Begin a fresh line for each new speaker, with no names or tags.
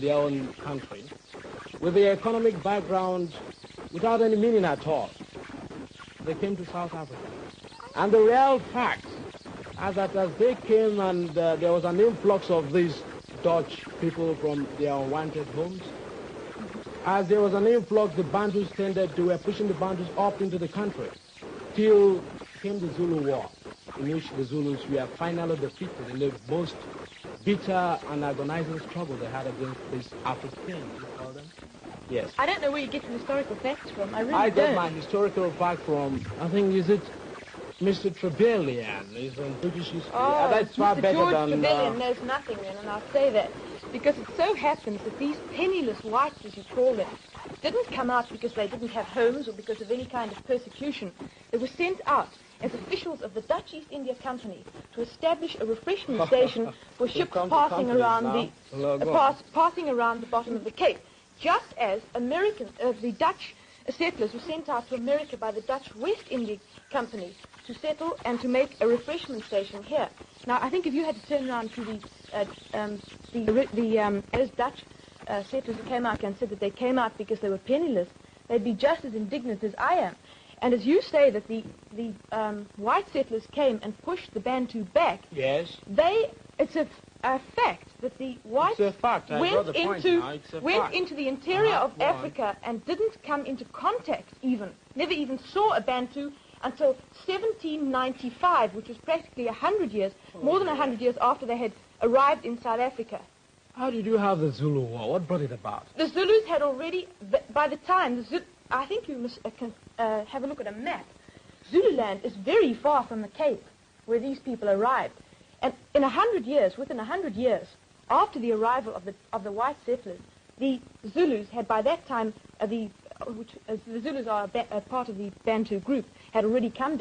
their own country, with their economic background without any meaning at all. They came to South Africa. And the real fact is that as they came and there was an influx of these Dutch people from their unwanted homes, as there was an influx, the Bantus they were pushing the Bantus up into the country, till came the Zulu War, in which the Zulus were finally defeated in the most bitter and agonizing struggle they had against these Africans, you call them? Yes.
I don't know where you get your historical facts from. I
don't. Get my historical fact from, I think, is it Mr. Trevelyan? He's in British history.
Oh,
that's far
Mr.
better
George
than...
Trevelyan knows nothing then, and I'll say that. Because it so happens that these penniless whites, as you call them, didn't come out because they didn't have homes or because of any kind of persecution. They were sent out as officials of the Dutch East India Company to establish a refreshment station for ships passing around passing around the bottom of the Cape, just as the Dutch settlers were sent out to America by the Dutch West India Company to settle and to make a refreshment station here. Now, I think if you had to turn around to those Dutch settlers who came out and said that they came out because they were penniless, they'd be just as indignant as I am. And as you say that the white settlers came and pushed the Bantu back,
yes,
it's a fact that the whites went into the interior of Africa and didn't come into contact never even saw a Bantu until 1795, which was practically 100 years, more than 100 years after they had arrived in South Africa.
How did you have the Zulu War? What brought it about?
The Zulus had already, by the time, I think you must have a look at a map. Zululand is very far from the Cape, where these people arrived. And in 100 years, within 100 years, after the arrival of the white settlers, the Zulus had by that time, the Zulus are a part of the Bantu group, had already come down.